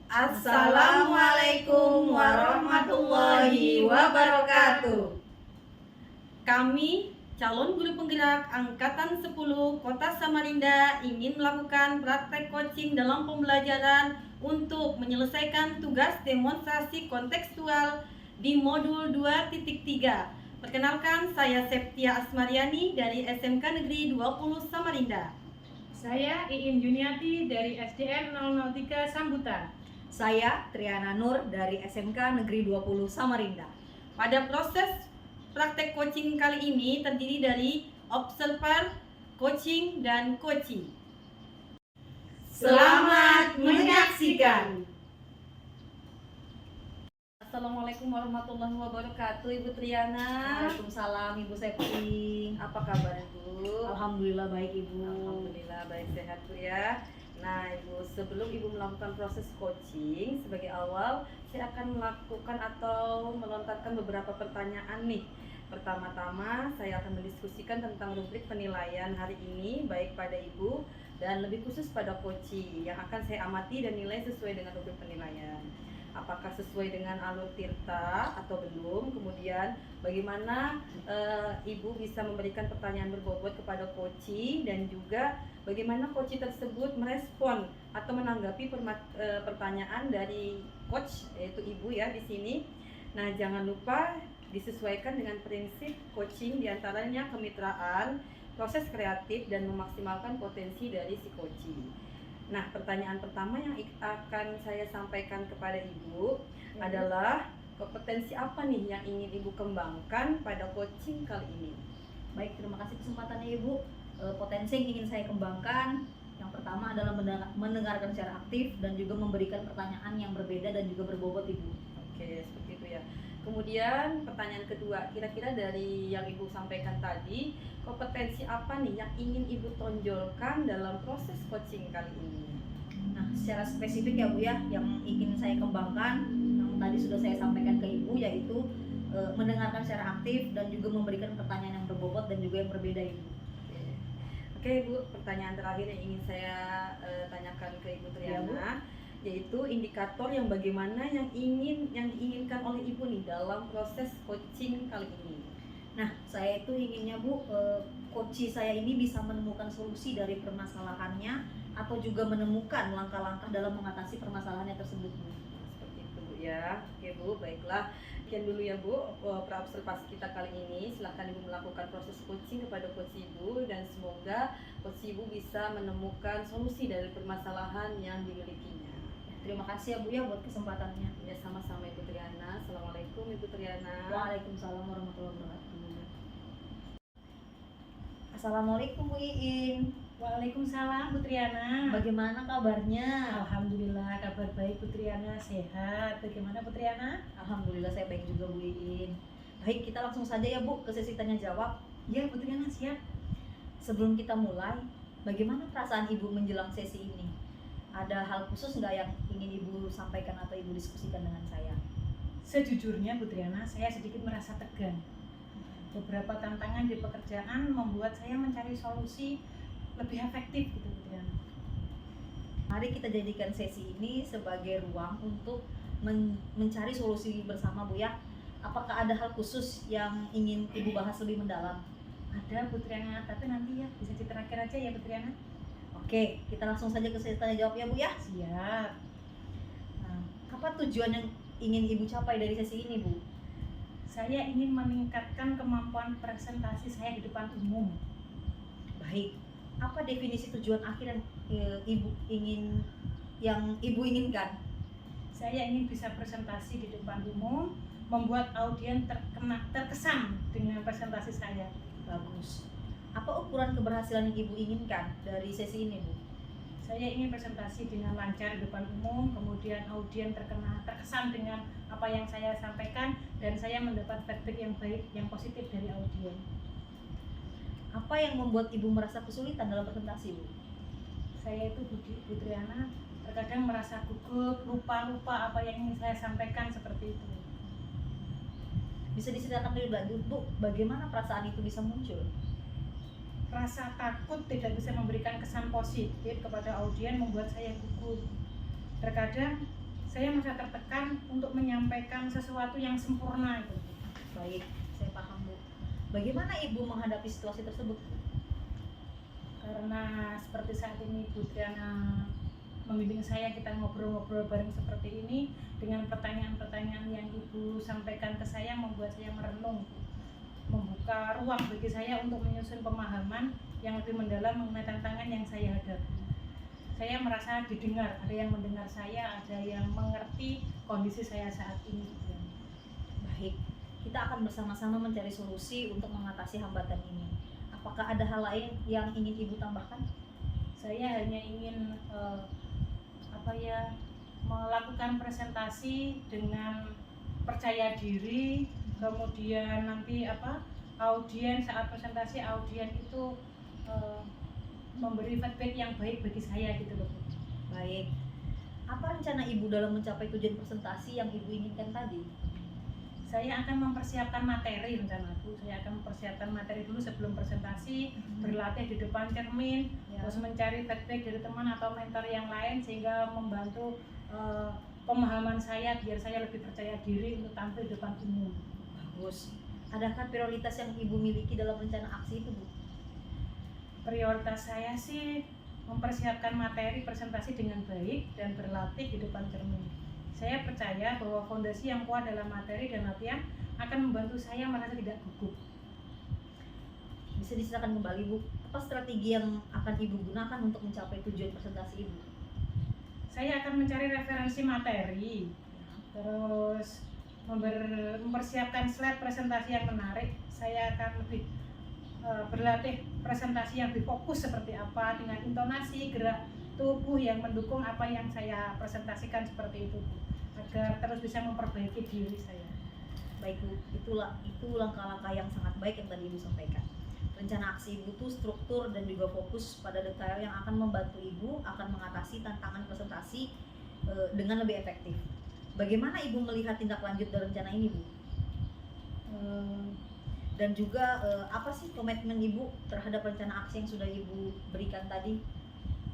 Assalamualaikum warahmatullahi wabarakatuh. Kami calon guru penggerak Angkatan 10 Kota Samarinda ingin melakukan praktek coaching dalam pembelajaran untuk menyelesaikan tugas demonstrasi kontekstual di modul 2.3. Perkenalkan, saya Septia Asmariani dari SMK Negeri 20 Samarinda. Saya Iin Juniati dari SDN 003 Sambutan. Saya Triana Nur dari SMK Negeri 20 Samarinda. Pada proses praktek coaching kali ini terdiri dari observer, coaching, dan coachee. Selamat menyaksikan. Assalamualaikum warahmatullahi wabarakatuh, Ibu Triana. Waalaikumsalam Ibu Septi. Apa kabar, Ibu? Alhamdulillah baik Ibu. Alhamdulillah baik, sehat Bu ya. Nah Ibu, sebelum Ibu melakukan proses coaching, sebagai awal saya akan melakukan atau melontarkan beberapa pertanyaan nih. Pertama-tama saya akan mendiskusikan tentang rubrik penilaian hari ini, baik pada Ibu dan lebih khusus pada coaching yang akan saya amati dan nilai sesuai dengan rubrik penilaian. Apakah sesuai dengan alur tirta atau belum, kemudian bagaimana Ibu bisa memberikan pertanyaan berbobot kepada coachee, dan juga bagaimana coachee tersebut merespon atau menanggapi pertanyaan dari coach, yaitu Ibu ya di sini. Nah, jangan lupa disesuaikan dengan prinsip coaching, diantaranya kemitraan, proses kreatif, dan memaksimalkan potensi dari si coachee. Nah, pertanyaan pertama yang akan saya sampaikan kepada Ibu adalah kompetensi apa nih yang ingin Ibu kembangkan pada coaching kali ini? Baik, terima kasih kesempatannya Ibu. Potensi yang ingin saya kembangkan yang pertama adalah mendengarkan secara aktif dan juga memberikan pertanyaan yang berbeda dan juga berbobot Ibu. Oke, seperti itu ya. Kemudian pertanyaan kedua, kira-kira dari yang Ibu sampaikan tadi, kompetensi apa nih yang ingin Ibu tonjolkan dalam proses coaching kali ini? Nah, secara spesifik ya Bu ya, yang ingin saya kembangkan yang tadi sudah saya sampaikan ke Ibu, yaitu mendengarkan secara aktif dan juga memberikan pertanyaan yang berbobot dan juga yang berbeda Ibu. Oke Bu, pertanyaan terakhir yang ingin saya tanyakan ke Ibu Triana, yaitu indikator yang bagaimana yang diinginkan oleh Ibu nih dalam proses coaching kali ini. Nah, saya itu inginnya Bu, coachee saya ini bisa menemukan solusi dari permasalahannya atau juga menemukan langkah-langkah dalam mengatasi permasalahannya tersebut Bu. Seperti itu Bu ya. Oke Bu, baiklah. Sekian dulu ya Bu praobservasi kita kali ini. Silahkan Ibu melakukan proses coaching kepada coach Ibu, dan semoga coach Ibu bisa menemukan solusi dari permasalahan yang dimilikinya. Terima kasih ya Bu ya buat kesempatannya. Ya, sama-sama Ibu Triana. Assalamualaikum Ibu Triana. Waalaikumsalam warahmatullahi wabarakatuh. Assalamualaikum Bu Iin. Waalaikumsalam Bu Triana. Bagaimana kabarnya? Alhamdulillah kabar baik Bu Triana, sehat. Bagaimana Bu Triana? Alhamdulillah saya baik juga Bu Iin. Baik, kita langsung saja ya Bu ke sesi tanya jawab. Ya Bu Triana, siap. Sebelum kita mulai, bagaimana perasaan Ibu menjelang sesi ini? Ada hal khusus nggak yang ingin Ibu sampaikan atau Ibu diskusikan dengan saya? Sejujurnya Bu Triana, saya sedikit merasa tegang. Beberapa tantangan di pekerjaan membuat saya mencari solusi lebih efektif gitu Bu Triana. Mari kita jadikan sesi ini sebagai ruang untuk mencari solusi bersama Bu ya. Apakah ada hal khusus yang ingin Ibu bahas lebih mendalam? Ada Bu Triana, tapi nanti ya bisa di terakhir aja ya Bu Triana. Oke, kita langsung saja ke sesi tanya jawab ya Bu ya. Siap. Nah, apa tujuan yang ingin Ibu capai dari sesi ini Bu? Saya ingin meningkatkan kemampuan presentasi saya di depan umum. Baik, apa definisi tujuan akhir yang Ibu inginkan? Saya ingin bisa presentasi di depan umum, membuat audiens terkesan dengan presentasi saya. Bagus. Apa ukuran keberhasilan yang Ibu inginkan dari sesi ini Bu? Saya ingin presentasi dengan lancar di depan umum, kemudian audiens terkesan dengan apa yang saya sampaikan, dan saya mendapat feedback yang baik, yang positif dari audiens. Apa yang membuat Ibu merasa kesulitan dalam presentasi Bu? Saya itu Bu Triana terkadang merasa gugup, lupa apa yang ingin saya sampaikan, seperti itu. Bisa diceritakan lebih lanjut Bu, bagaimana perasaan itu bisa muncul? Rasa takut tidak bisa memberikan kesan positif kepada audiens membuat saya gugup. Terkadang saya merasa tertekan untuk menyampaikan sesuatu yang sempurna itu. Baik, saya paham Bu. Bagaimana Ibu menghadapi situasi tersebut? Karena seperti saat ini Bu Triana membimbing saya, kita ngobrol-ngobrol bareng seperti ini dengan pertanyaan-pertanyaan yang Ibu sampaikan ke saya membuat saya merenung, membuka ruang bagi saya untuk menyusun pemahaman yang lebih mendalam mengenai tantangan yang saya hadapi. Saya merasa didengar, ada yang mendengar saya, ada yang mengerti kondisi saya saat ini. Baik, kita akan bersama-sama mencari solusi untuk mengatasi hambatan ini. Apakah ada hal lain yang ingin Ibu tambahkan? Saya hanya ingin melakukan presentasi dengan percaya diri, kemudian nanti audien saat presentasi audien itu memberi feedback yang baik bagi saya gitu loh. Baik, apa rencana Ibu dalam mencapai tujuan presentasi yang Ibu inginkan tadi? Saya akan mempersiapkan materi, rencanaku saya akan mempersiapkan materi dulu sebelum presentasi, berlatih di depan cermin, terus mencari feedback dari teman atau mentor yang lain sehingga membantu pemahaman saya biar saya lebih percaya diri untuk tampil di depan umum. Bagus. Adakah prioritas yang Ibu miliki dalam rencana aksi itu Bu? Prioritas saya sih mempersiapkan materi presentasi dengan baik dan berlatih di depan cermin. Saya percaya bahwa fondasi yang kuat dalam materi dan latihan akan membantu saya merasa tidak gugup. Bisa diceritakan kembali Bu, apa strategi yang akan Ibu gunakan untuk mencapai tujuan presentasi Ibu? Saya akan mencari referensi materi, terus mempersiapkan slide presentasi yang menarik. Saya akan lebih berlatih presentasi yang lebih fokus seperti apa, dengan intonasi, gerak tubuh yang mendukung apa yang saya presentasikan seperti itu, agar terus bisa memperbaiki diri saya. Baik Bu, itu langkah-langkah yang sangat baik yang tadi Ibu sampaikan. Rencana aksi Ibu itu struktur dan juga fokus pada detail yang akan membantu Ibu akan mengatasi tantangan presentasi dengan lebih efektif. Bagaimana Ibu melihat tindak lanjut dari rencana ini Bu? Dan juga apa sih komitmen Ibu terhadap rencana aksi yang sudah Ibu berikan tadi?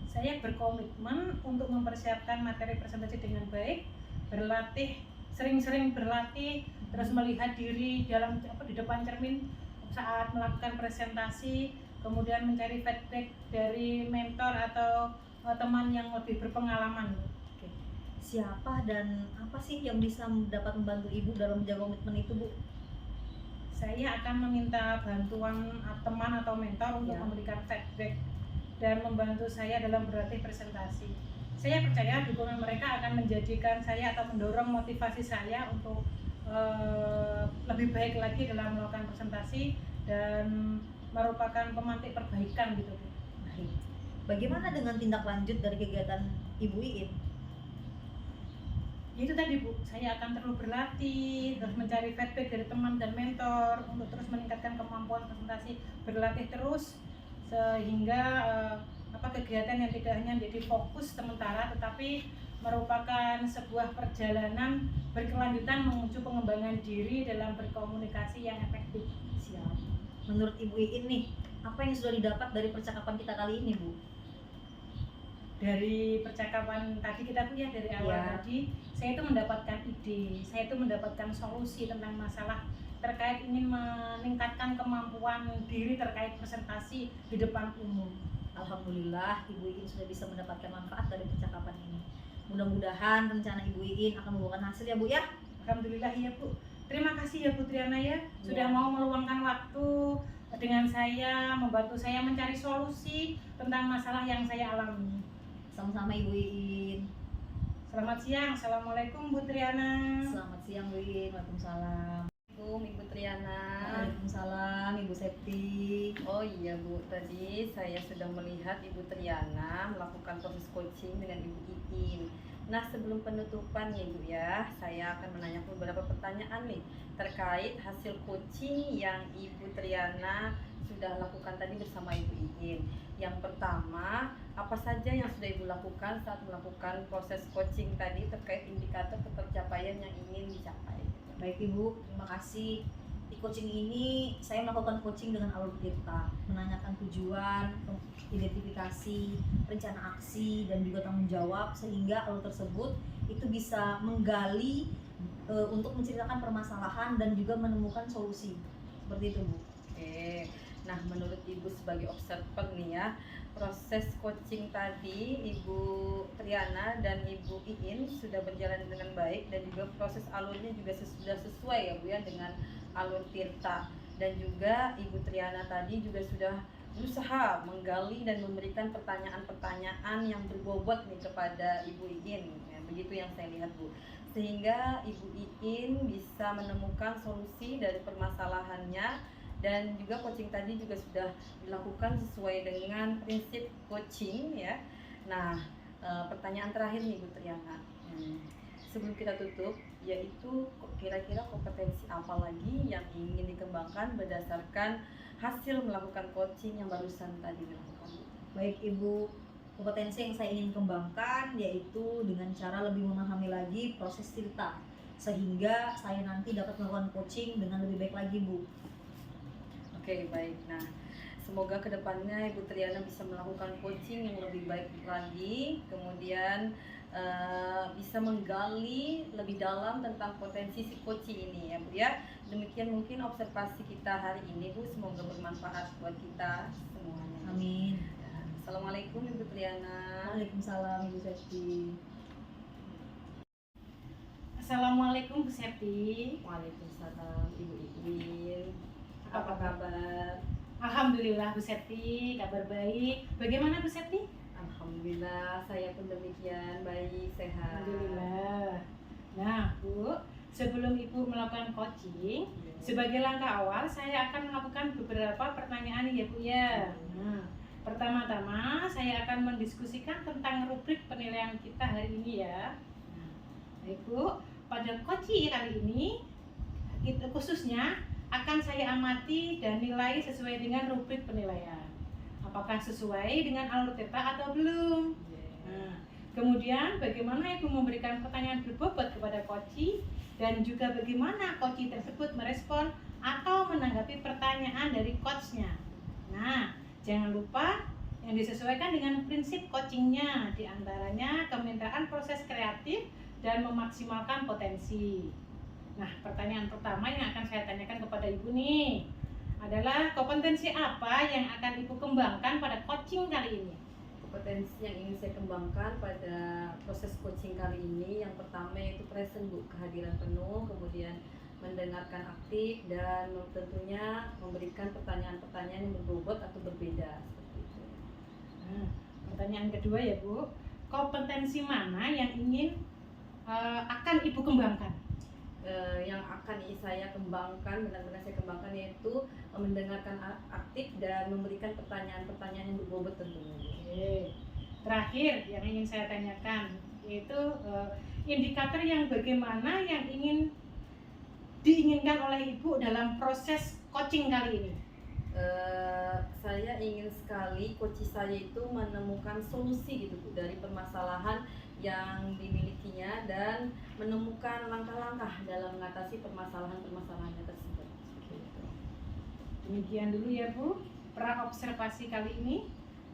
Saya berkomitmen untuk mempersiapkan materi presentasi dengan baik, berlatih, sering-sering berlatih, terus melihat diri di depan cermin saat melakukan presentasi, kemudian mencari feedback dari mentor atau teman yang lebih berpengalaman. Oke. Siapa dan apa sih yang bisa dapat membantu Ibu dalam menjaga komitmen itu Bu? Saya akan meminta bantuan teman atau mentor untuk memberikan feedback dan membantu saya dalam berlatih presentasi. Saya percaya dukungan mereka akan menjadikan saya atau mendorong motivasi saya untuk lebih baik lagi dalam melakukan presentasi dan merupakan pemantik perbaikan gitu. Baik. Bagaimana dengan tindak lanjut dari kegiatan Ibu Iin? Itu tadi Bu, saya akan terus berlatih, terus mencari feedback dari teman dan mentor untuk terus meningkatkan kemampuan presentasi, berlatih terus sehingga kegiatan yang tidak hanya menjadi fokus sementara tetapi merupakan sebuah perjalanan berkelanjutan menuju pengembangan diri dalam berkomunikasi yang efektif. Siap. Menurut Ibu Iin nih, apa yang sudah didapat dari percakapan kita kali ini Bu? Dari percakapan tadi kita punya dari awal tadi, saya itu mendapatkan ide, saya itu mendapatkan solusi tentang masalah terkait ingin meningkatkan kemampuan diri terkait presentasi di depan umum. Alhamdulillah Ibu Iin sudah bisa mendapatkan manfaat dari percakapan ini. Mudah-mudahan rencana Ibu Iin akan membuahkan hasil ya Bu ya. Alhamdulillah ya Bu. Terima kasih ya Bu Triana ya, sudah mau meluangkan waktu dengan saya, membantu saya mencari solusi tentang masalah yang saya alami. Sama-sama Ibu Iin. Selamat siang, Assalamualaikum Bu Triana. Selamat siang Bu Iin, Waalaikumsalam. Ibu Triana. Waalaikumsalam Ibu Septi. Oh iya Bu, tadi saya sudah melihat Ibu Triana melakukan proses coaching dengan Ibu Iin. Nah sebelum penutupan ya Ibu ya, saya akan menanyakan beberapa pertanyaan nih terkait hasil coaching yang Ibu Triana sudah lakukan tadi bersama Ibu Iin. Yang pertama, apa saja yang sudah Ibu lakukan saat melakukan proses coaching tadi terkait indikator ketercapaian yang ingin dicapai? Baik Ibu, terima kasih. Di coaching ini saya melakukan coaching dengan alur tirta, menanyakan tujuan, identifikasi, rencana aksi, dan juga tanggung jawab, sehingga alur tersebut itu bisa menggali untuk menceritakan permasalahan dan juga menemukan solusi. Seperti itu, Bu. Oke. Nah, menurut Ibu sebagai observer nih ya, proses coaching tadi Ibu Triana dan Ibu Iin sudah berjalan dengan baik, dan juga proses alurnya juga sudah sesuai ya Bu ya dengan alur tirta, dan juga Ibu Triana tadi juga sudah berusaha menggali dan memberikan pertanyaan-pertanyaan yang berbobot nih kepada Ibu Iin ya, begitu yang saya lihat Bu, sehingga Ibu Iin bisa menemukan solusi dari permasalahannya, dan juga coaching tadi juga sudah dilakukan sesuai dengan prinsip coaching ya. Nah, pertanyaan terakhir nih Bu Triana, sebelum kita tutup, yaitu kira-kira kompetensi apa lagi yang ingin dikembangkan berdasarkan hasil melakukan coaching yang barusan tadi dilakukan? Baik Ibu, kompetensi yang saya ingin kembangkan yaitu dengan cara lebih memahami lagi proses tirta, sehingga saya nanti dapat melakukan coaching dengan lebih baik lagi, Bu. Oke, baik. Nah, semoga kedepannya Ibu Triana bisa melakukan coaching yang lebih baik lagi, kemudian bisa menggali lebih dalam tentang potensi si coaching ini ya Bu ya. Demikian mungkin observasi kita hari ini Bu, semoga bermanfaat buat kita semuanya. Amin. Assalamualaikum Ibu Triana. Waalaikumsalam Ibu Septi. Assalamualaikum Bu Septi. Waalaikumsalam Ibu Iin. Apa kabar? Alhamdulillah Bu Septi, kabar baik. Bagaimana Bu Septi? Alhamdulillah, saya pun demikian, baik, sehat. Alhamdulillah. Nah Bu, sebelum Ibu melakukan coaching, sebagai langkah awal saya akan melakukan beberapa pertanyaan ya Bu ya. Nah, pertama-tama saya akan mendiskusikan tentang rubrik penilaian kita hari ini ya. Baik Bu, pada coaching kali ini kita khususnya akan saya amati dan nilai sesuai dengan rubrik penilaian. Apakah sesuai dengan alur tirta atau belum? Nah, kemudian bagaimana Ibu memberikan pertanyaan berbobot kepada coaching, dan juga bagaimana coaching tersebut merespon atau menanggapi pertanyaan dari coachnya. Nah, jangan lupa yang disesuaikan dengan prinsip coachingnya, diantaranya kemitraan proses kreatif dan memaksimalkan potensi. Nah, pertanyaan pertama yang akan saya tanyakan kepada Ibu nih adalah kompetensi apa yang akan Ibu kembangkan pada coaching kali ini? Kompetensi yang ingin saya kembangkan pada proses coaching kali ini, yang pertama yaitu present Bu, kehadiran penuh, kemudian mendengarkan aktif, dan tentunya memberikan pertanyaan-pertanyaan yang berbobot atau berbeda seperti itu. Nah, pertanyaan kedua ya Bu, kompetensi mana yang ingin akan Ibu kembangkan? Yang akan saya kembangkan, benar-benar saya kembangkan, yaitu mendengarkan aktif dan memberikan pertanyaan-pertanyaan yang berbobot tentunya. Oke. Terakhir yang ingin saya tanyakan yaitu indikator yang bagaimana yang ingin diinginkan oleh Ibu dalam proses coaching kali ini. Saya ingin sekali coach saya itu menemukan solusi gitu Bu, dari permasalahan yang dimilikinya, dan menemukan langkah-langkah dalam mengatasi permasalahan-permasalahannya tersebut. Demikian dulu ya Bu, pra-observasi kali ini.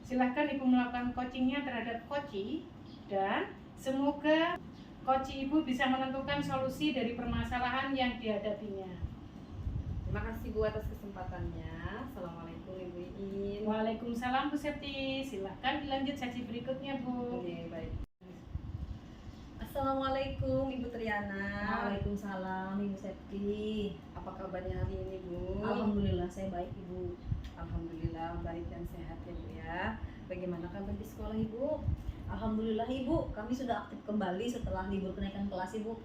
Silahkan Ibu melakukan coachingnya terhadap coaching, dan semoga coaching Ibu bisa menentukan solusi dari permasalahan yang dihadapinya. Terima kasih Bu atas kesempatannya. Assalamualaikum Ibu Iin. Waalaikumsalam Bu Septi. Silahkan dilanjut sesi berikutnya Bu. Oke, baik. Assalamualaikum Ibu Triana. Waalaikumsalam Ibu Septi. Apa kabarnya hari ini Bu? Alhamdulillah saya baik Ibu. Alhamdulillah baik dan sehat ya Bu ya. Bagaimana kabar di sekolah Ibu? Alhamdulillah Ibu, kami sudah aktif kembali setelah libur kenaikan kelas Ibu.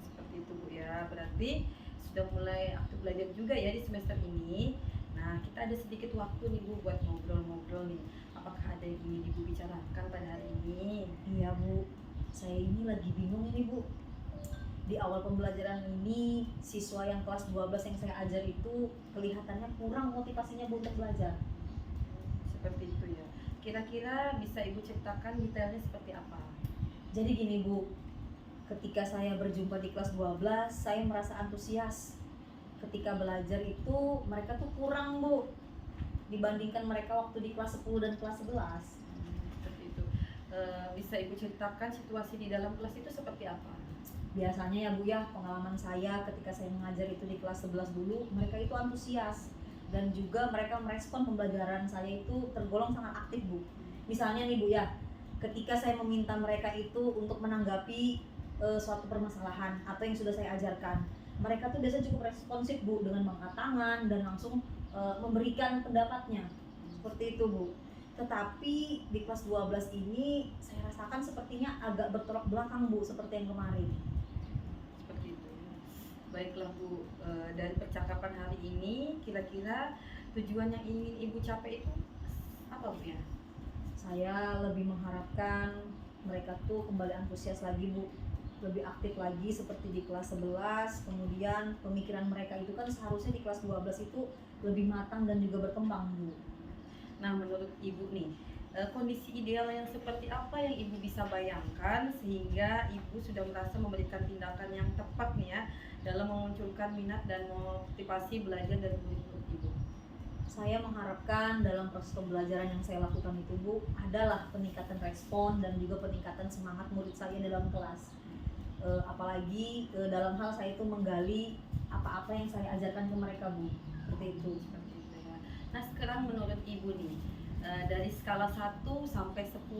Seperti itu Bu ya. Berarti sudah mulai aktif belajar juga ya di semester ini. Nah, kita ada sedikit waktu nih Bu buat ngobrol-ngobrol nih. Apakah ada yang ingin Ibu bicarakan pada hari ini? Iya Bu, saya ini lagi bingung ini Bu. Di awal pembelajaran ini, siswa yang kelas 12 yang saya ajar itu kelihatannya kurang motivasinya Bu untuk belajar. Seperti itu ya. Kira-kira bisa Ibu ceritakan detailnya seperti apa? Jadi gini Bu, ketika saya berjumpa di kelas 12, saya merasa antusias. ketika belajar itu mereka tuh kurang Bu dibandingkan mereka waktu di kelas 10 dan kelas 11. Seperti itu. Bisa Ibu ceritakan situasi di dalam kelas itu seperti apa? Biasanya ya Bu ya, pengalaman saya ketika saya mengajar itu di kelas 11 dulu, mereka itu antusias dan juga mereka merespon pembelajaran saya itu tergolong sangat aktif Bu. Misalnya nih Bu ya, ketika saya meminta mereka itu untuk menanggapi suatu permasalahan atau yang sudah saya ajarkan, mereka tuh biasanya cukup responsif Bu dengan mengangkat tangan dan langsung memberikan pendapatnya. Seperti itu Bu. Tetapi di kelas 12 ini saya rasakan sepertinya agak bertolak belakang Bu seperti yang kemarin. Seperti itu. Baiklah Bu, dari percakapan hari ini kira-kira tujuan yang ingin Ibu capai itu apa Bu ya? Saya lebih mengharapkan mereka tuh kembali antusias lagi Bu, lebih aktif lagi seperti di kelas 11. Kemudian pemikiran mereka itu kan seharusnya di kelas 12 itu lebih matang dan juga berkembang Bu. Nah, menurut Ibu nih, kondisi ideal yang seperti apa yang Ibu bisa bayangkan sehingga Ibu sudah merasa memberikan tindakan yang tepat nih ya dalam memunculkan minat dan motivasi belajar dari murid-murid Ibu? Saya mengharapkan dalam proses pembelajaran yang saya lakukan itu Bu, adalah peningkatan respon dan juga peningkatan semangat murid saya dalam kelas. Apalagi dalam hal saya itu menggali apa-apa yang saya ajarkan ke mereka Bu. Seperti itu. Seperti itu ya. Nah, sekarang menurut Ibu nih, dari skala 1 sampai 10,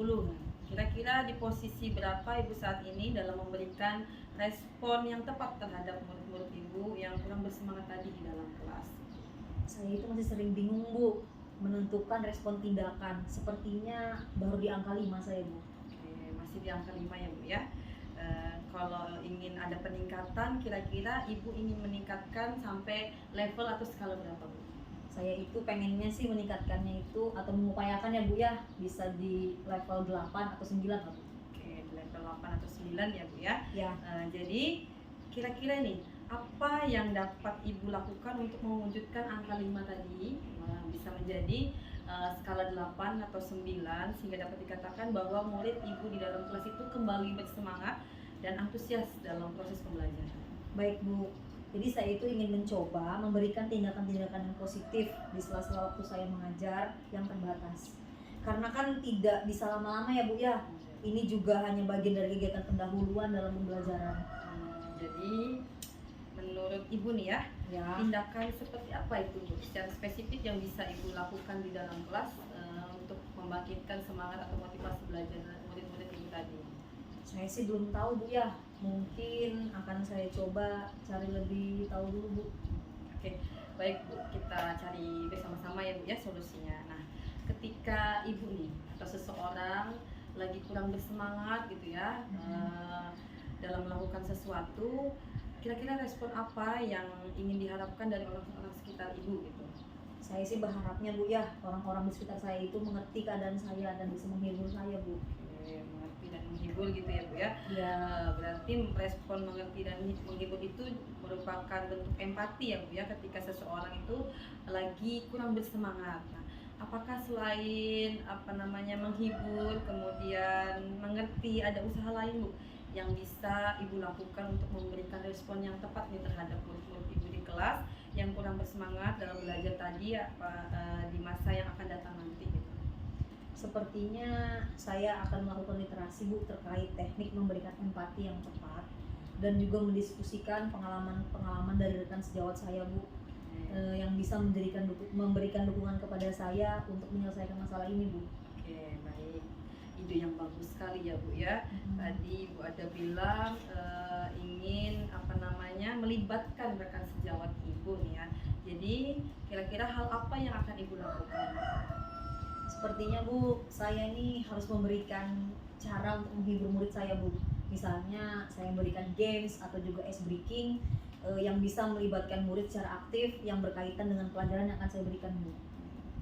kira-kira di posisi berapa Ibu saat ini dalam memberikan respon yang tepat terhadap murid-murid Ibu yang kurang bersemangat tadi di dalam kelas? Saya itu masih sering bingung Bu menentukan respon tindakan. Sepertinya baru di angka 5 saya Bu. Oke, masih di angka 5 ya Bu ya. Kalau ingin ada peningkatan, kira-kira Ibu ingin meningkatkan sampai level atau skala berapa Bu? Saya itu pengennya sih meningkatkannya itu atau mengupayakan ya Bu ya, bisa di level 8 atau 9 lah Bu. Oke, di level 8 atau 9 ya Bu ya. Ya, Jadi kira-kira nih, apa yang dapat Ibu lakukan untuk mewujudkan angka 5 tadi bisa menjadi skala 8 atau 9 sehingga dapat dikatakan bahwa murid Ibu di dalam kelas itu kembali bersemangat dan antusias dalam proses pembelajaran? baik Bu. Jadi saya itu ingin mencoba memberikan tindakan-tindakan yang positif di sela-sela waktu saya mengajar yang terbatas. Karena kan tidak bisa lama-lama ya Bu ya. Ini juga hanya bagian dari kegiatan pendahuluan dalam pembelajaran. Jadi menurut Ibu nih ya, Ya, tindakan seperti apa itu Bu secara spesifik yang bisa Ibu lakukan di dalam kelas untuk membangkitkan semangat atau motivasi belajar murid-murid Ibu tadi? saya sih belum tahu Bu ya. Mungkin akan saya coba cari lebih tahu dulu Bu. Oke, baik Bu, kita cari bersama-sama ya Bu ya solusinya. Nah, ketika Ibu nih atau seseorang lagi kurang bersemangat gitu ya dalam melakukan sesuatu, kira-kira respon apa yang ingin diharapkan dari orang-orang sekitar Ibu gitu? Saya sih berharapnya Bu ya, orang-orang di sekitar saya itu mengerti keadaan saya dan bisa menghibur saya Bu. Oke, mengerti dan menghibur gitu ya Bu ya. Ya, Berarti respon mengerti dan menghibur itu merupakan bentuk empati ya Bu ya ketika seseorang itu lagi kurang bersemangat. Nah, apakah selain menghibur kemudian mengerti, ada usaha lain Bu yang bisa Ibu lakukan untuk memberikan respon yang tepat nih terhadap murid-murid Ibu di kelas yang kurang bersemangat dalam belajar tadi di masa yang akan datang nanti gitu? sepertinya saya akan melakukan literasi Bu terkait teknik memberikan empati yang tepat dan juga mendiskusikan pengalaman-pengalaman dari rekan sejawat saya Bu yang bisa memberikan dukungan kepada saya untuk menyelesaikan masalah ini Bu. Oke, baik. Ide yang bagus sekali ya Bu ya. Tadi Bu ada bilang ingin melibatkan rekan sejawat Ibu nih ya. Jadi kira-kira hal apa yang akan Ibu lakukan? Sepertinya Bu, saya ini harus memberikan cara untuk menghibur murid saya Bu. Misalnya saya memberikan games atau juga ice breaking yang bisa melibatkan murid secara aktif yang berkaitan dengan pelajaran yang akan saya berikan Bu.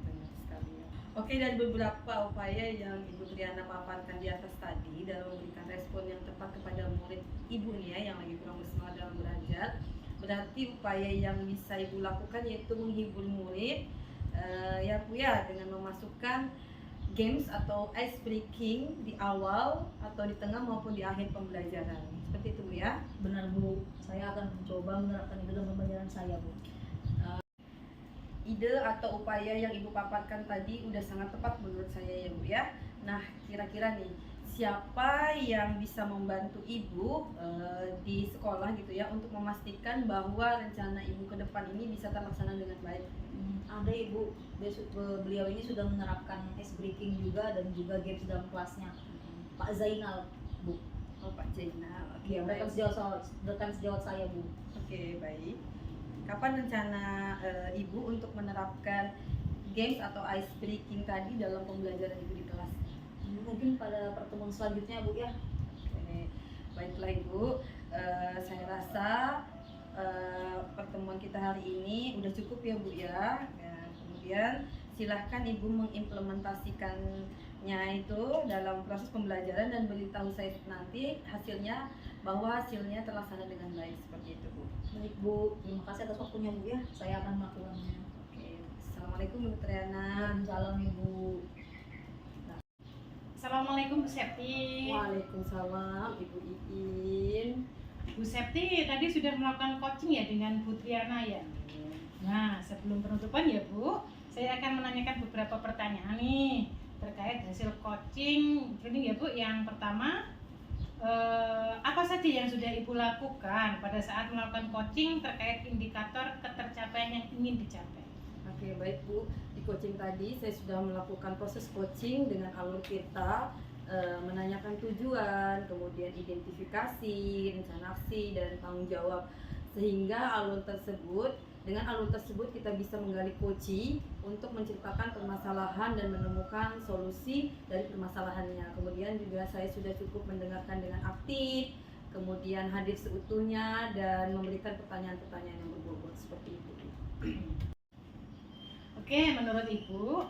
Benar sekali ya. Oke, dari beberapa upaya yang Ibu Triana paparkan di atas tadi dalam memberikan respon yang tepat kepada murid Ibu nih ya yang lagi kurang bersemangat dalam belajar, berarti upaya yang bisa Ibu lakukan yaitu menghibur murid ya Bu ya, dengan memasukkan games atau ice breaking di awal atau di tengah maupun di akhir pembelajaran. Seperti itu Bu ya. Benar Bu, Saya akan mencoba menerapkan itu dalam pembelajaran saya, Bu. Ide atau upaya yang Ibu paparkan tadi udah sangat tepat menurut saya ya Bu ya. Nah, kira-kira nih siapa yang bisa membantu Ibu di sekolah gitu ya untuk memastikan bahwa rencana Ibu ke depan ini bisa terlaksana dengan baik? Ada Ibu, beliau ini sudah menerapkan ice breaking juga dan juga games dalam kelasnya. Pak Zainal, Bu. Oh, Pak Jainal. Oke, Iya, baik. rekan sejawat saya, Bu. Oke, baik. Kapan rencana Ibu untuk menerapkan games atau ice breaking tadi dalam pembelajaran Ibu di kelas? Mungkin pada pertemuan selanjutnya, Bu ya. Oke, baiklah Ibu. Saya rasa pertemuan kita hari ini udah cukup ya Bu ya. Kemudian silahkan Ibu mengimplementasikannya itu dalam proses pembelajaran dan beritahu saya nanti hasilnya, bahwa hasilnya terlaksana dengan baik, seperti itu Bu. Baik, Bu. Terima kasih atas waktunya, Bu ya. Saya akan melakukannya. Oke, Assalamualaikum Bu Triana. Salam, Ibu. Assalamualaikum Bu Septi. Waalaikumsalam Ibu Iin. Bu Septi tadi sudah melakukan coaching ya dengan Bu Triana ya. Nah, sebelum penutupan ya Bu, saya akan menanyakan beberapa pertanyaan nih terkait hasil coaching training ya Bu. Yang pertama, apa saja yang sudah Ibu lakukan pada saat melakukan coaching terkait indikator ketercapaian yang ingin dicapai? Oke, baik Bu. Di coaching tadi saya sudah melakukan proses coaching dengan alur Tirta, menanyakan tujuan, kemudian identifikasi, rencana aksi, dan tanggung jawab. Sehingga dengan alur tersebut kita bisa menggali kunci untuk menceritakan permasalahan dan menemukan solusi dari permasalahannya. Kemudian juga saya sudah cukup mendengarkan dengan aktif, kemudian hadir seutuhnya dan memberikan pertanyaan-pertanyaan yang berbobot, seperti itu. Oke, menurut Ibu,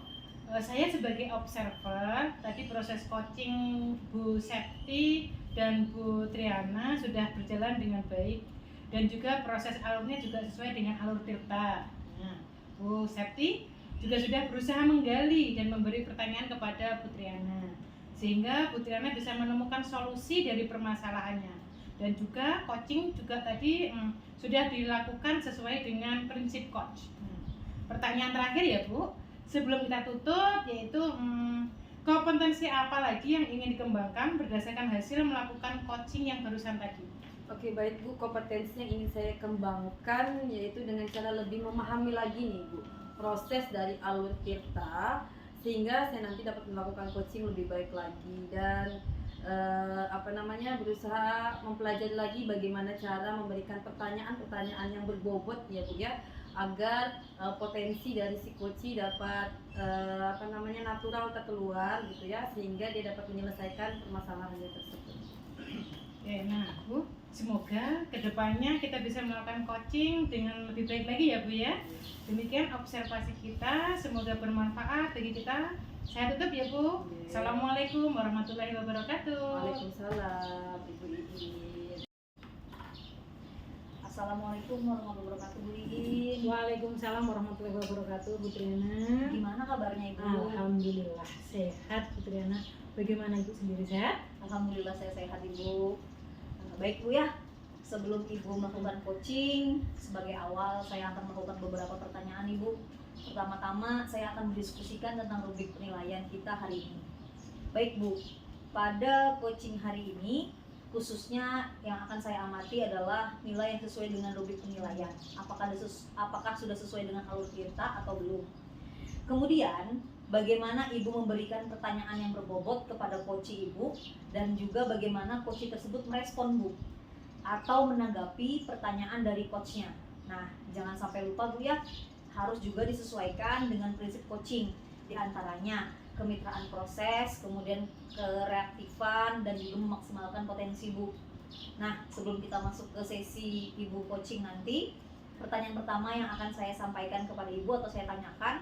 saya sebagai observer, tadi proses coaching Bu Septi dan Bu Triana sudah berjalan dengan baik dan juga proses alurnya juga sesuai dengan alur Tirta. Nah, Bu Septi juga sudah berusaha menggali dan memberi pertanyaan kepada Bu Triana, sehingga Bu Triana bisa menemukan solusi dari permasalahannya. Dan juga coaching juga tadi sudah dilakukan sesuai dengan prinsip coach. Pertanyaan terakhir ya Bu, sebelum kita tutup, yaitu kompetensi apa lagi yang ingin dikembangkan berdasarkan hasil melakukan coaching yang barusan tadi? Oke, baik Bu, kompetensi yang ingin saya kembangkan yaitu dengan cara lebih memahami lagi nih Bu proses dari alur Tirta, sehingga saya nanti dapat melakukan coaching lebih baik lagi dan berusaha mempelajari lagi bagaimana cara memberikan pertanyaan-pertanyaan yang berbobot ya Bu ya, agar potensi dari si coach dapat natural terkeluar gitu ya, sehingga dia dapat menyelesaikan permasalahannya tersebut. Oke, nah Bu, semoga kedepannya kita bisa melakukan coaching dengan lebih baik lagi ya Bu ya. Demikian observasi kita, semoga bermanfaat bagi kita. Saya tutup ya Bu. Assalamualaikum warahmatullahi wabarakatuh. Waalaikumsalam Ibu Iin. Assalamualaikum warahmatullahi wabarakatuh, Bu Iin. Waalaikumsalam warahmatullahi wabarakatuh, Bu Triana. Gimana kabarnya Ibu? Alhamdulillah sehat, Bu Triana. Bagaimana Ibu sendiri, sehat? Alhamdulillah saya sehat, Ibu. Baik Bu ya, sebelum Ibu melakukan coaching, sebagai awal saya akan melakukan beberapa pertanyaan Ibu. Pertama-tama saya akan mendiskusikan tentang rubrik penilaian kita hari ini. Baik Bu, pada coaching hari ini khususnya yang akan saya amati adalah nilai yang sesuai dengan rubrik penilaian. Apakah sudah sesuai dengan alur Tirta atau belum? Kemudian bagaimana Ibu memberikan pertanyaan yang berbobot kepada coach Ibu, dan juga bagaimana coach tersebut merespon Bu atau menanggapi pertanyaan dari coachnya. Nah, jangan sampai lupa Bu ya, harus juga disesuaikan dengan prinsip coaching, diantaranya kemitraan proses, kemudian kereaktifan, dan juga memaksimalkan potensi Bu. Nah, sebelum kita masuk ke sesi Ibu coaching nanti, pertanyaan pertama yang akan saya sampaikan kepada Ibu atau saya tanyakan,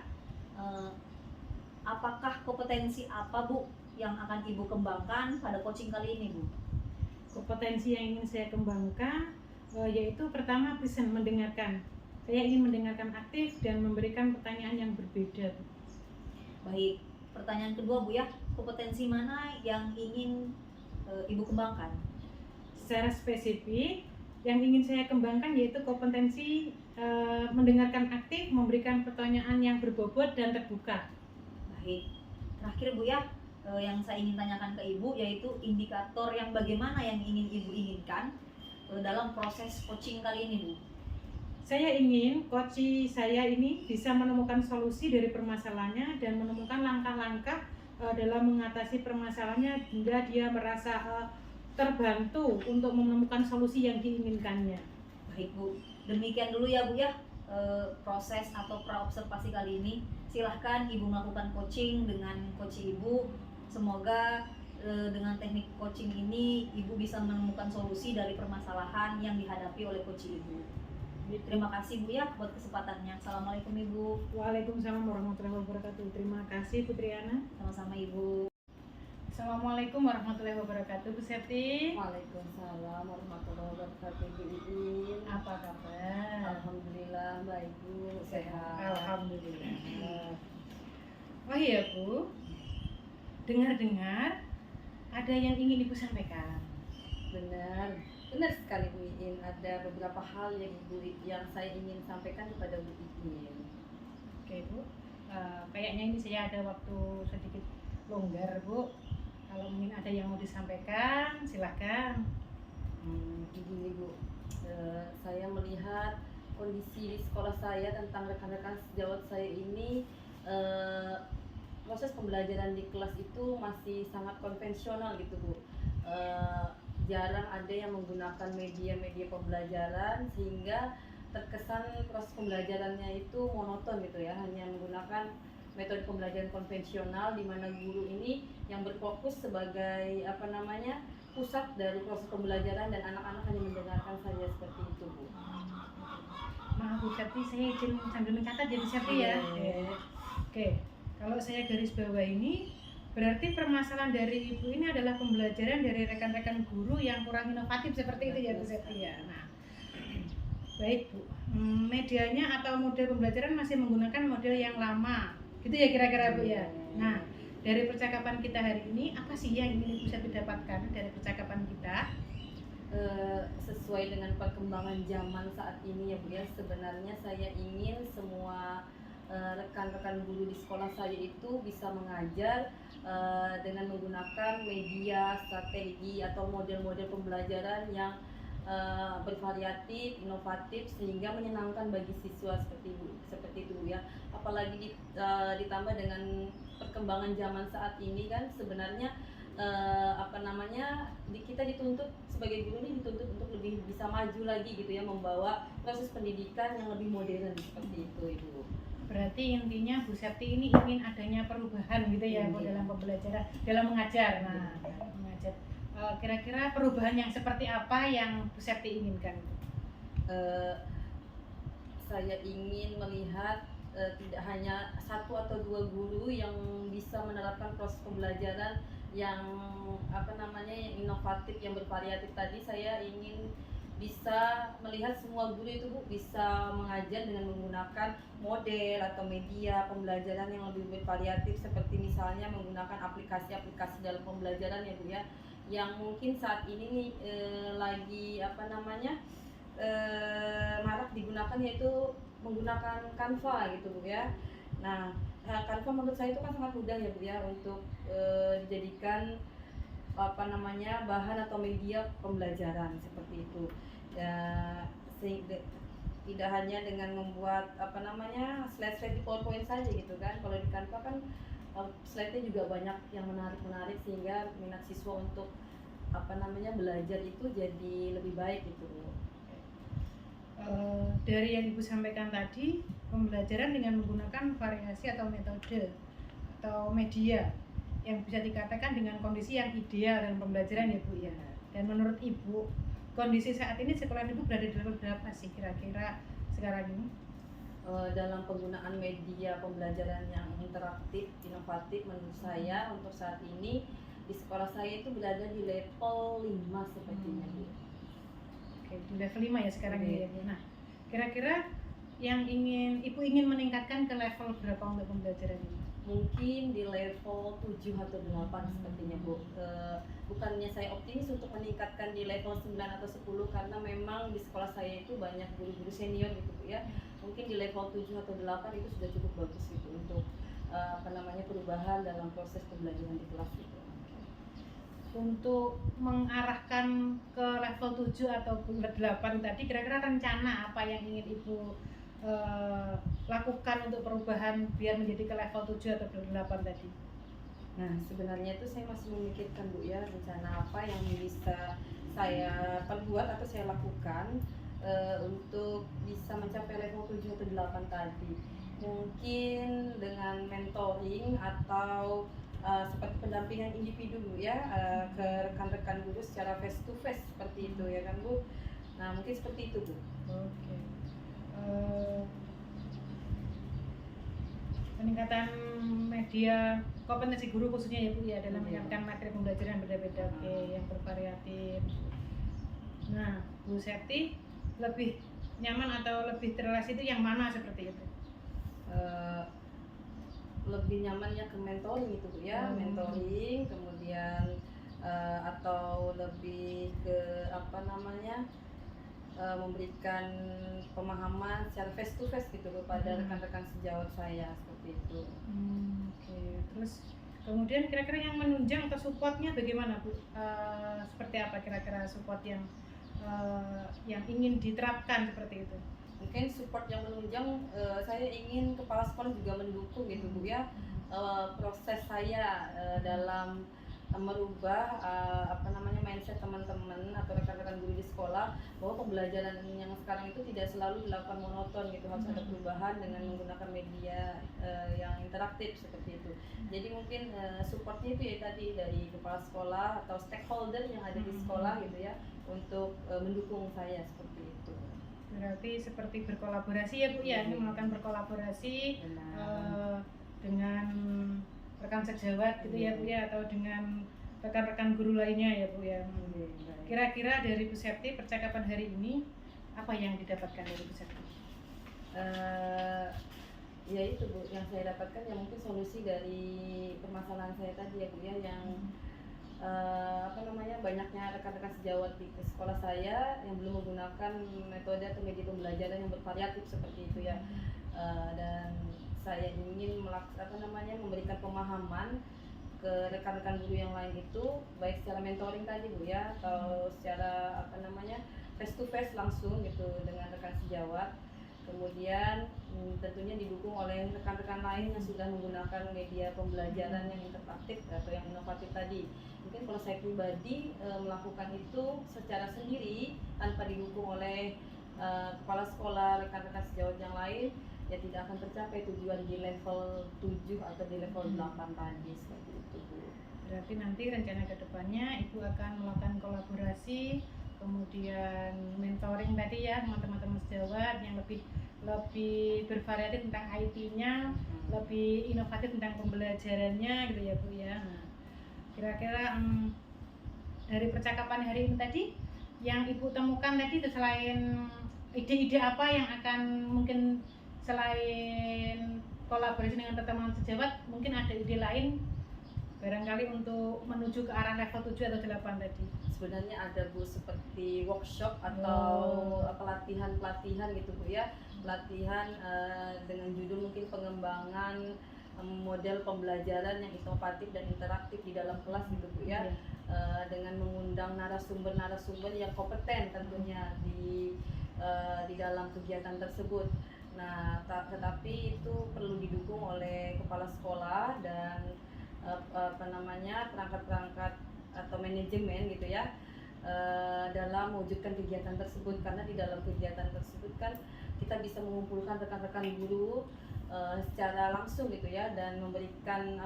apakah kompetensi apa Bu yang akan Ibu kembangkan pada coaching kali ini Bu? Kompetensi yang ingin saya kembangkan yaitu pertama bisa mendengarkan. Saya ingin mendengarkan aktif dan memberikan pertanyaan yang berbeda. Baik, pertanyaan kedua Bu ya, kompetensi mana yang ingin Ibu kembangkan? Secara spesifik, yang ingin saya kembangkan yaitu kompetensi mendengarkan aktif, memberikan pertanyaan yang berbobot dan terbuka. Baik, terakhir Bu ya, yang saya ingin tanyakan ke Ibu yaitu indikator yang bagaimana yang ingin Ibu inginkan dalam proses coaching kali ini Bu. Saya ingin coach saya ini bisa menemukan solusi dari permasalahannya dan menemukan langkah-langkah dalam mengatasi permasalahannya hingga dia merasa terbantu untuk menemukan solusi yang diinginkannya. Baik Bu, demikian dulu ya Bu ya proses atau pra-observasi kali ini. Silahkan Ibu melakukan coaching dengan coach Ibu. Semoga dengan teknik coaching ini Ibu bisa menemukan solusi dari permasalahan yang dihadapi oleh coach Ibu. Terima kasih Bu ya buat kesempatannya. Assalamualaikum Ibu. Waalaikumsalam warahmatullahi wabarakatuh. Terima kasih Putri Ana. Sama-sama Ibu. Assalamualaikum warahmatullahi wabarakatuh. Bu Septi. Waalaikumsalam warahmatullahi wabarakatuh. Bu Iin, Apa kabar? alhamdulillah baik Bu, sehat. Alhamdulillah. Oh iya Bu, dengar-dengar ada yang ingin Ibu sampaikan. Benar sekali Bu Iin. Ada beberapa hal yang saya ingin sampaikan kepada Bu Iin. Oke Bu, kayaknya ini saya ada waktu sedikit longgar Bu. Kalau mungkin ada yang mau disampaikan, silahkan. Begini Bu, saya melihat kondisi di sekolah saya tentang rekan-rekan sejawat saya ini, proses pembelajaran di kelas itu masih sangat konvensional gitu Bu. Jarang ada yang menggunakan media-media pembelajaran sehingga terkesan proses pembelajarannya itu monoton gitu ya, hanya menggunakan metode pembelajaran konvensional di mana guru ini yang berfokus sebagai pusat dari proses pembelajaran dan anak-anak hanya mendengarkan saja seperti itu Bu. Maaf Bu Septi, saya izin sambil mencatat ya Bu Septi ya. Oke, kalau saya garis bawah ini berarti permasalahan dari Ibu ini adalah pembelajaran dari rekan-rekan guru yang kurang inovatif seperti itu ya Bu Septi ya. Nah, baik Bu, medianya atau model pembelajaran masih menggunakan model yang lama, gitu ya kira-kira Bu ya. Nah, dari percakapan kita hari ini apa sih yang ingin Ibu Septi dapatkan dari percakapan kita? Sesuai dengan perkembangan zaman saat ini ya Bu ya, sebenarnya saya ingin semua rekan-rekan guru di sekolah saya itu bisa mengajar dengan menggunakan media, strategi atau model-model pembelajaran yang bervariatif, inovatif sehingga menyenangkan bagi siswa seperti itu ya. Apalagi ditambah dengan perkembangan zaman saat ini kan sebenarnya kita dituntut sebagai guru ini dituntut untuk lebih bisa maju lagi gitu ya, membawa proses pendidikan yang lebih modern seperti itu Ibu. Berarti intinya Bu Septi ini ingin adanya perubahan gitu ya Bu dalam pembelajaran, dalam mengajar. Nah, mengajar. Kira-kira perubahan yang seperti apa yang Bu Septi inginkan? Saya ingin melihat tidak hanya satu atau dua guru yang bisa menerapkan proses pembelajaran yang yang inovatif, yang bervariatif tadi. Saya ingin bisa melihat semua guru itu Bu bisa mengajar dengan menggunakan model atau media pembelajaran yang lebih bervariatif, seperti misalnya menggunakan aplikasi-aplikasi dalam pembelajaran ya Bu ya, yang mungkin saat ini lagi marak digunakan, yaitu menggunakan Canva gitu Bu ya. Nah, Canva menurut saya itu kan sangat mudah ya Bu ya untuk dijadikan bahan atau media pembelajaran seperti itu ya, tidak hanya dengan membuat slide-slide di PowerPoint saja gitu kan. Kalau di Canva kan slide-nya juga banyak yang menarik sehingga minat siswa untuk belajar itu jadi lebih baik gitu. Dari yang Ibu sampaikan tadi, pembelajaran dengan menggunakan variasi atau metode atau media yang bisa dikatakan dengan kondisi yang ideal dalam pembelajaran ya Bu ya. Dan menurut Ibu, kondisi saat ini sekolah Ibu berada di level berapa sih kira-kira sekarang ini? Dalam penggunaan media pembelajaran yang interaktif, inovatif, menurut saya untuk saat ini di sekolah saya itu berada di level 5 sepertinya Bu. Oke, di level 5 ya sekarang ini ya Bu. Nah, kira-kira yang Ibu ingin meningkatkan ke level berapa untuk pembelajaran ini? mungkin di level 7 atau 8 sepertinya Bu. Bukannya saya optimis untuk meningkatkan di level 9 atau 10 karena memang di sekolah saya itu banyak guru-guru senior gitu Bu ya. Mungkin di level 7 atau 8 itu sudah cukup bagus gitu untuk perubahan dalam proses pembelajaran di kelas gitu. Untuk mengarahkan ke level 7 atau 8 tadi, kira-kira rencana apa yang ingin Ibu lakukan untuk perubahan biar menjadi ke level 7 atau 8 tadi? Nah, sebenarnya itu saya masih memikirkan Bu ya, rencana apa yang bisa saya perbuat atau saya lakukan untuk bisa mencapai level 7 atau 8 tadi. Mungkin dengan mentoring atau seperti pendampingan individu Bu ya, ke rekan-rekan guru secara face to face seperti itu ya kan Bu. Nah, mungkin seperti itu Bu. Oke. Peningkatan media kompetensi guru khususnya ya Bu ya dalam menyampaikan materi pembelajaran berbeda-beda, oke, yang bervariatif. Nah, Bu Septi lebih nyaman atau lebih terrelasi itu yang mana seperti itu? Lebih nyamannya ke mentoring itu Bu ya, mentoring, kemudian atau lebih ke memberikan pemahaman secara face to face gitu kepada rekan-rekan sejawat saya seperti itu. Oke. Terus kemudian kira-kira yang menunjang atau supportnya bagaimana Bu? Seperti apa kira-kira support yang ingin diterapkan seperti itu? Mungkin support yang menunjang, saya ingin kepala sekolah juga mendukung gitu Bu ya, proses saya dalam merubah mindset teman-teman atau rekan-rekan guru di sekolah bahwa pembelajaran yang sekarang itu tidak selalu dilakukan monoton gitu, harus ada perubahan dengan menggunakan media yang interaktif seperti itu. Jadi mungkin supportnya itu ya tadi dari kepala sekolah atau stakeholder yang ada di sekolah gitu ya untuk mendukung saya seperti itu. Berarti seperti berkolaborasi ya Bu ya, melakukan berkolaborasi dengan rekan sejawat gitu ya Bu ya, atau dengan rekan-rekan guru lainnya ya Bu ya. Kira-kira dari Bu Septi percakapan hari ini apa yang didapatkan dari Bu Septi? Ya itu Bu, yang saya dapatkan ya mungkin solusi dari permasalahan saya tadi ya Bu ya, yang banyaknya rekan-rekan sejawat di sekolah saya yang belum menggunakan metode atau media pembelajaran yang bervariatif seperti itu ya. Dan saya ingin memberikan pemahaman ke rekan-rekan guru yang lain itu baik secara mentoring tadi Bu ya, atau secara face to face langsung gitu dengan rekan sejawat. Kemudian tentunya didukung oleh rekan-rekan lain yang sudah menggunakan media pembelajaran yang interaktif atau yang inovatif tadi. Mungkin kalau saya pribadi melakukan itu secara sendiri tanpa didukung oleh kepala sekolah, rekan-rekan sejawat yang lain, ya tidak akan tercapai tujuan di level 7 atau di level 8 tadi seperti itu Bu. Berarti nanti rencana kedepannya Ibu akan melakukan kolaborasi, kemudian mentoring tadi ya dengan teman-teman sejawat yang lebih bervariatif tentang IT-nya, lebih inovatif tentang pembelajarannya gitu ya Bu ya. Nah, kira-kira dari percakapan hari ini tadi yang Ibu temukan tadi, selain ide-ide apa yang akan mungkin selain kolaborasi dengan teman-teman sejawat, mungkin ada ide lain barangkali untuk menuju ke arah level 7 atau 8 tadi? Sebenarnya ada Bu, seperti workshop atau pelatihan-pelatihan gitu Bu ya, pelatihan dengan judul mungkin pengembangan model pembelajaran yang inovatif dan interaktif di dalam kelas gitu Bu ya, dengan mengundang narasumber yang kompeten tentunya di dalam kegiatan tersebut. Nah, tetapi itu perlu didukung oleh kepala sekolah dan perangkat-perangkat atau manajemen gitu ya, dalam mewujudkan kegiatan tersebut, karena di dalam kegiatan tersebut kan kita bisa mengumpulkan rekan-rekan guru secara langsung gitu ya, dan memberikan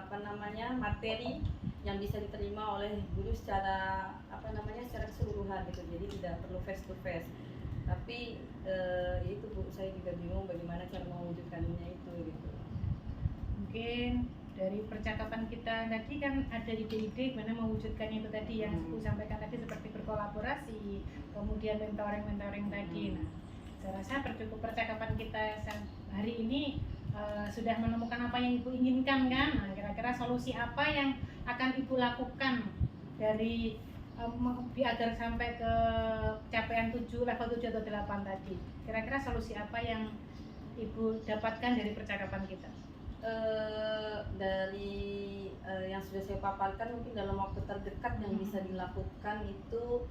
materi yang bisa diterima oleh guru secara secara keseluruhan gitu. Jadi tidak perlu face to face. Tapi itu Bu, saya juga bingung bagaimana cara mewujudkannya itu gitu. Mungkin dari percakapan kita tadi kan ada ide-ide gimana mewujudkannya itu tadi yang aku sampaikan tadi, seperti berkolaborasi, kemudian mentoring tadi. Nah, saya rasa percakapan kita hari ini sudah menemukan apa yang Ibu inginkan kan? Nah, kira-kira solusi apa yang akan Ibu lakukan dari agar sampai ke capaian level 7 atau 8 tadi? Kira-kira solusi apa yang Ibu dapatkan dari percakapan kita? Dari yang sudah saya paparkan, mungkin dalam waktu terdekat yang bisa dilakukan itu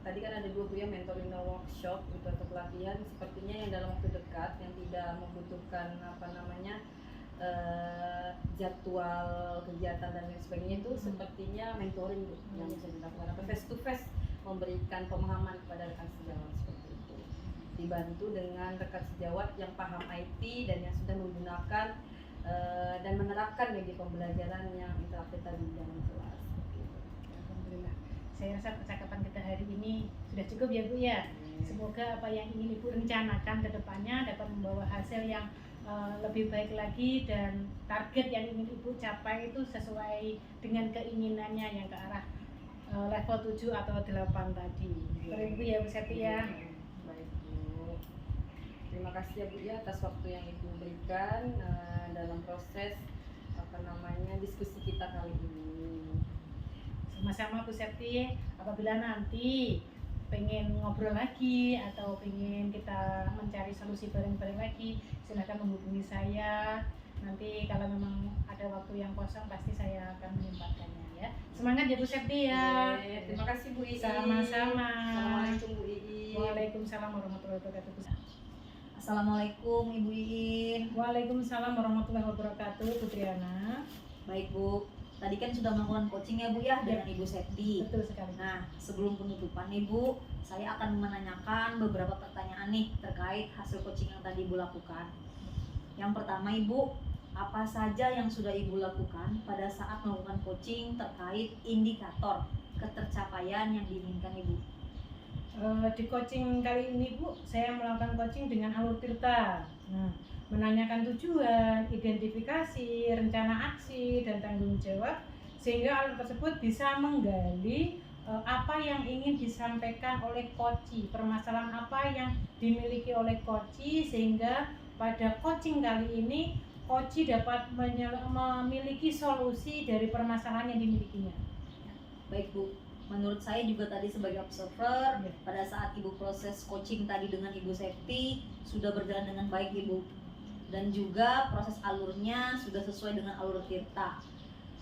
tadi kan ada 2 Bu ya, mentoring dan workshop itu atau pelatihan. Sepertinya yang dalam waktu dekat yang tidak membutuhkan jadwal kegiatan dan lain sebagainya itu sepertinya mentoring Bu, yang bisa dilakukan atau face to face, memberikan pemahaman kepada rekan sejawat seperti itu, dibantu dengan rekan sejawat yang paham IT dan yang sudah menggunakan dan menerapkan media pembelajaran yang interaktif tadi di dalam kelas seperti itu. Alhamdulillah, saya rasa percakapan kita hari ini sudah cukup ya Bu ya. Semoga apa yang ingin Ibu rencanakan ke depannya dapat membawa hasil yang lebih baik lagi, dan target yang ingin Ibu capai itu sesuai dengan keinginannya yang ke arah level 7 atau 8 tadi. Terima kasih ya Bu Septi ya. Baik Bu, terima kasih ya Bu ya atas waktu yang Ibu berikan dalam proses diskusi kita kali ini. Sama-sama Bu Septi, apabila nanti pengen ngobrol lagi atau pengen kita mencari solusi bareng-bareng lagi, silakan menghubungi saya. Nanti kalau memang ada waktu yang kosong pasti saya akan menyempatkannya ya. Semangat ya Bu Septi ya. Terima kasih Bu Iin. Sama-sama. Assalamualaikum Bu Iin. Waalaikumsalam warahmatullahi wabarakatuh. Assalamualaikum Ibu Iin. Waalaikumsalam warahmatullahi wabarakatuh, Bu Triana. Baik Bu, tadi kan sudah melakukan coaching ya Bu ya dengan Ibu Septi. Betul sekali. Nah, sebelum penutupan nih Bu, saya akan menanyakan beberapa pertanyaan nih terkait hasil coaching yang tadi Ibu lakukan. Yang pertama Ibu, apa saja yang sudah Ibu lakukan pada saat melakukan coaching terkait indikator ketercapaian yang diinginkan Ibu? Di coaching kali ini Bu, saya melakukan coaching dengan alur tirta. Nah, menanyakan tujuan, identifikasi, rencana aksi, dan tanggung jawab, sehingga alur tersebut bisa menggali apa yang ingin disampaikan oleh coachee, permasalahan apa yang dimiliki oleh coachee, sehingga pada coaching kali ini coachee dapat memiliki solusi dari permasalahan yang dimilikinya. Baik Bu, menurut saya juga tadi sebagai observer, pada saat Ibu proses coaching tadi dengan Ibu Septi sudah berjalan dengan baik Ibu, dan juga proses alurnya sudah sesuai dengan alur tirta.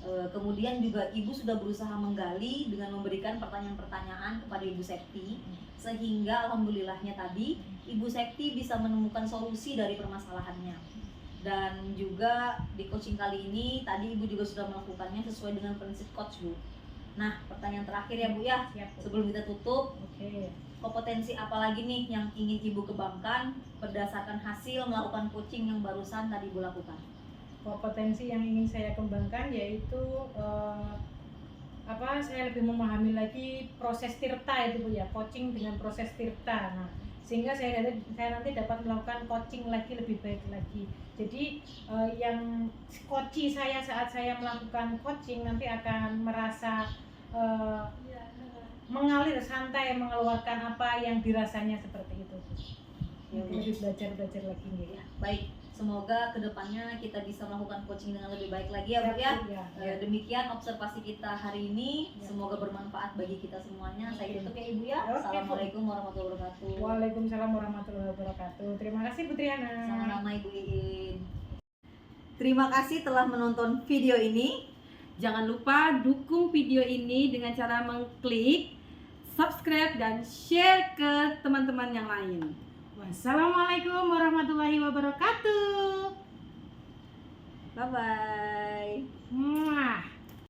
Kemudian juga Ibu sudah berusaha menggali dengan memberikan pertanyaan-pertanyaan kepada Ibu Septi, sehingga alhamdulillahnya tadi Ibu Septi bisa menemukan solusi dari permasalahannya. Dan juga di coaching kali ini tadi Ibu juga sudah melakukannya sesuai dengan prinsip coach Bu. Nah, pertanyaan terakhir ya Bu ya, sebelum kita tutup. Oke. Kompetensi apa lagi nih yang ingin Ibu kembangkan berdasarkan hasil melakukan coaching yang barusan tadi Ibu lakukan? Kompetensi yang ingin saya kembangkan yaitu saya lebih memahami lagi proses tirta itu Bu ya, coaching dengan proses tirta. Nah, sehingga saya nanti dapat melakukan coaching lagi lebih baik lagi. Jadi yang coaching saya saat saya melakukan coaching nanti akan merasa mengalir santai, mengeluarkan apa yang dirasanya seperti itu. Lebih belajar lagi nih ya. Baik, semoga kedepannya kita bisa melakukan coaching dengan lebih baik lagi ya Bu ya. Demikian observasi kita hari ini, semoga bermanfaat bagi kita semuanya. Saya tutup ya Ibu ya. Assalamualaikum warahmatullahi wabarakatuh. Waalaikumsalam warahmatullahi wabarakatuh. Terima kasih Bu Triana. Sama-sama Ibu Iin. Terima kasih telah menonton video ini. Jangan lupa dukung video ini dengan cara mengklik subscribe dan share ke teman-teman yang lain. Wassalamualaikum warahmatullahi wabarakatuh. Bye bye. Mwah.